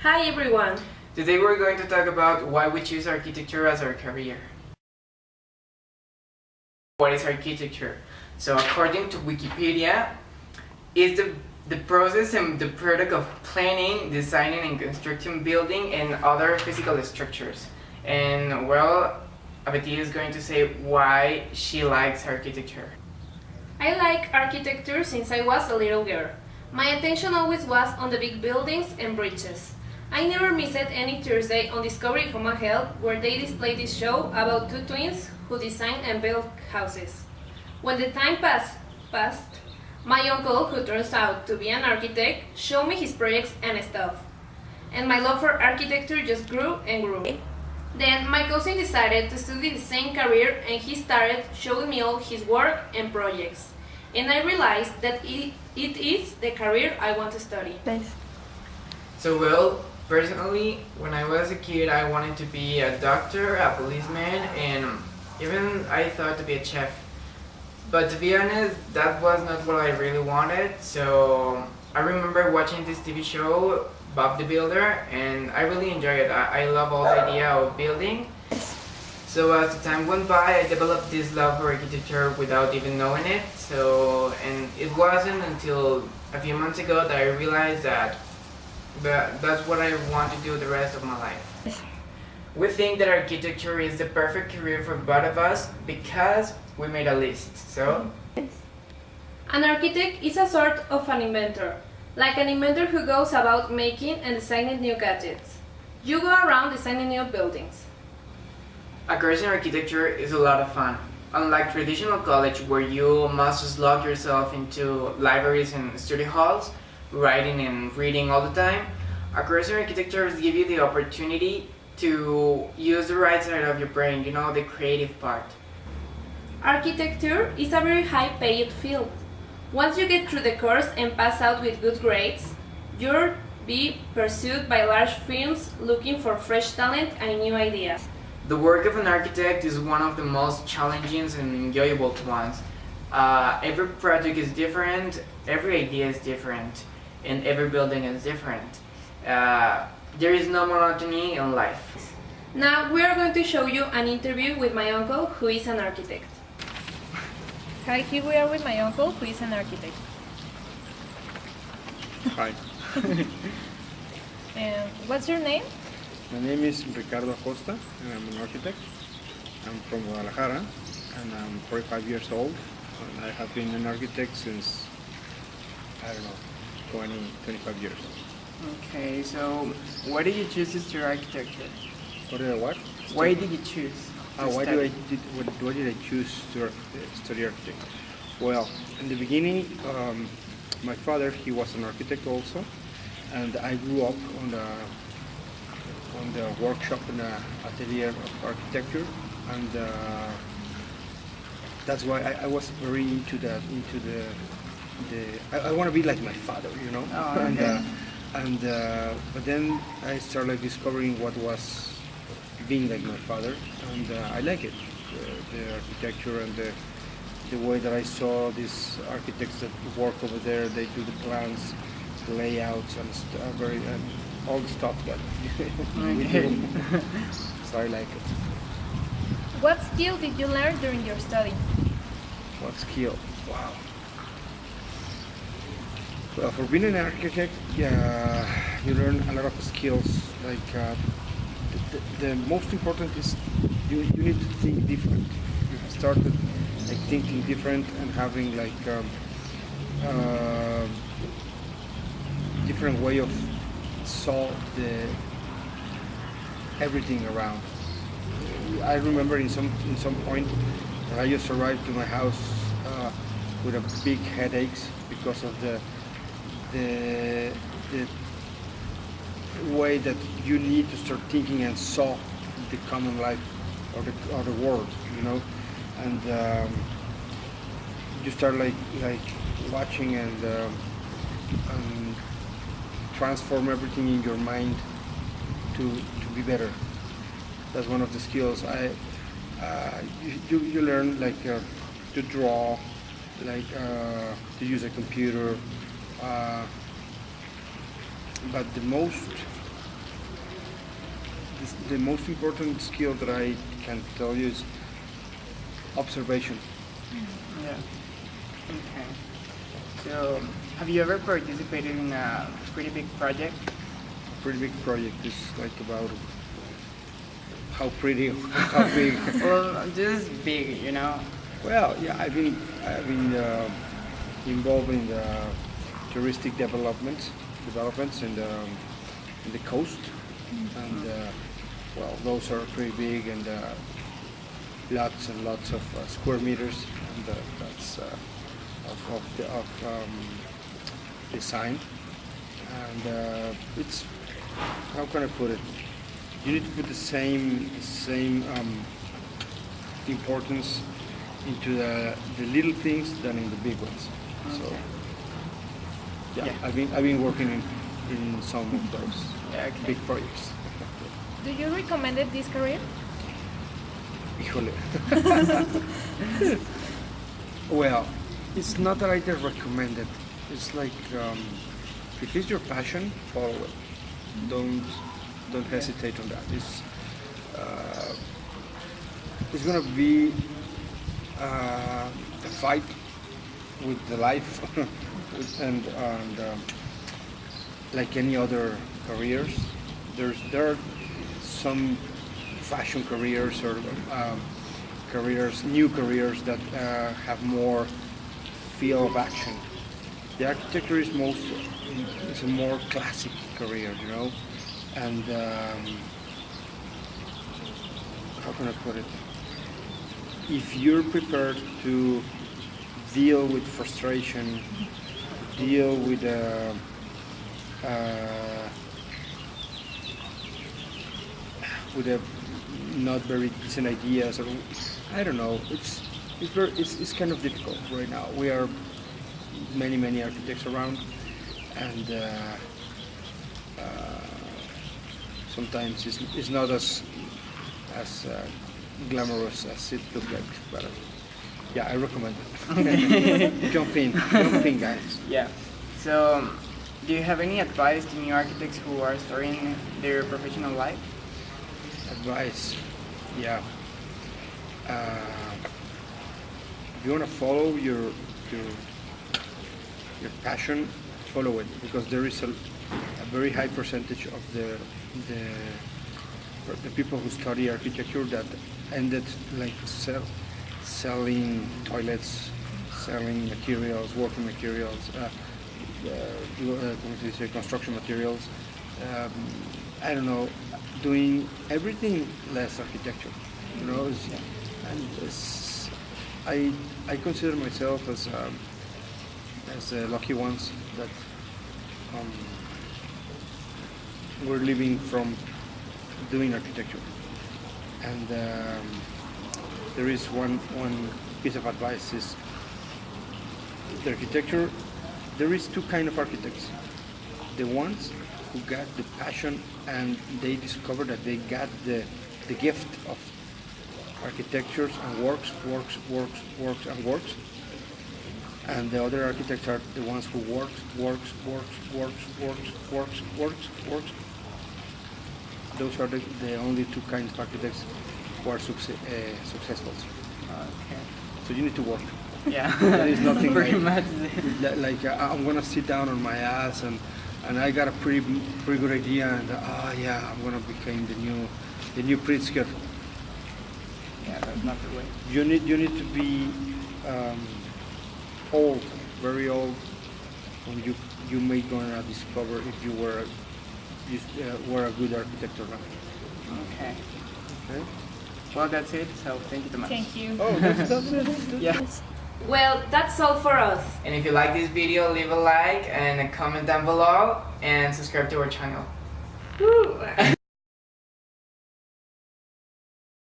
Hi everyone! Today we're going to talk about why we choose architecture as our career. What is architecture? So according to Wikipedia, it's the process and the product of planning, designing and constructing building and other physical structures. And well, Abeti is going to say why she likes architecture. I like architecture since I was a little girl. My attention always was on the big buildings and bridges. I never missed any Thursday on Discovery Home and Health where they display this show about two twins who design and build houses. When the time passed, my uncle, who turns out to be an architect, showed me his projects and stuff. And my love for architecture just grew and grew. Then my cousin decided to study the same career and he started showing me all his work and projects. And I realized that it is the career I want to study. Nice. So well, personally, when I was a kid I wanted to be a doctor, a policeman, and even I thought to be a chef. But to be honest, that was not what I really wanted, so I remember watching this TV show, Bob the Builder, and I really enjoyed it. I love all the idea of building. So as the time went by, I developed this love for architecture without even knowing it. And it wasn't until a few months ago that I realized that that's what I want to do the rest of my life. We think that architecture is the perfect career for both of us because we made a list. So, An architect is a sort of an inventor, like an inventor who goes about making and designing new gadgets. You go around designing new buildings. a course in architecture is a lot of fun. Unlike traditional college where you must slog yourself into libraries and study halls, writing and reading all the time, a course in architecture gives you the opportunity to use the right side of your brain, the creative part. Architecture is a very high-paid field. Once you get through the course and pass out with good grades, you'll be pursued by large firms looking for fresh talent and new ideas. The work of an architect is one of the most challenging and enjoyable ones. Every project is different, every idea is different, and every building is different. There is no monotony in life. Now we are going to show you an interview with my uncle who is an architect. Hi, here we are with my uncle who is an architect. Hi, And what's your name? my name is Ricardo Acosta and I'm an architect. I'm from Guadalajara and I'm 45 years old and I have been an architect since, 25 years. Okay, so why did you choose to study architecture? What did I what? Why did you choose? Why did I choose to study architect? Well, in the beginning, my father, he was an architect also, and I grew up on the workshop and the atelier of architecture, and that's why I was very into the I want to be like my father, Oh, okay. But then I started discovering what was being like my father, and I like it, the architecture and the way that I saw these architects that work over there. They do the plans, the layouts, and all the stuff that we do. So I like it. What skill did you learn during your study? What skill? Wow. Well, for being an architect, you learn a lot of skills. Like the most important is you need to think different. You started like thinking different and having like different way of solve everything around. I remember in some point that I just arrived to my house with a big headaches because of the way that you need to start thinking and solve the common life or the world, and you start like watching and transform everything in your mind to be better. That's one of the skills. You learn like to draw, like to use a computer. But the most the most important skill that I can tell you is observation. Yeah. Okay. So, have you ever participated in a pretty big project? A pretty big project is like about how pretty, how big. Well, just big, you know. Well, yeah, I've been involved in the touristic developments in the coast, and well, those are pretty big and lots and lots of square meters, and that's of design, and it's, how can I put it? You need to put the same importance into the little things than in the big ones. So yeah, I've been working in some of those big projects. Do you recommend this career? Híjole. Well, it's not that I just recommend it. It's like if it's your passion, follow it. Don't hesitate on that. It's gonna be a fight with the life, and like any other careers, there are some fashion careers or new careers that have more feel of action. The architecture is a more classic career, you know, and how can I put it? If you're prepared to deal with frustration, deal with not very decent ideas, or I don't know, it's kind of difficult right now. We are many architects around, and sometimes it's not as glamorous as it looks like, but yeah, I recommend it. Jump in, guys. Yeah. So, do you have any advice to new architects who are starting their professional life? Advice, yeah. If you want to follow your passion, follow it, because there is a very high percentage of the people who study architecture that ended like selling toilets, selling materials, working materials, construction materials. I don't know, doing everything less architecture. You know, I consider myself as lucky ones that we're living from doing architecture. And there is one piece of advice is the architecture. There is two kind of architects: the ones who got the passion and they discovered that they got the gift of architecture and works, and the other architects are the ones who works. Those are the only two kinds of architects who are successful. Okay. So you need to work. Yeah. There is nothing Pretty much. like I'm gonna sit down on my ass and I got a pretty good idea, and yeah, I'm gonna become the new Pritzker. Yeah, that's not the way. You need to be old, very old, when you may gonna discover if you were a good architect or not. Okay. Okay. Well, that's it. So thank you so much. Thank you. Oh, that's it. Yeah. Well, that's all for us. And if you like this video, leave a like and a comment down below and subscribe to our channel. Woo.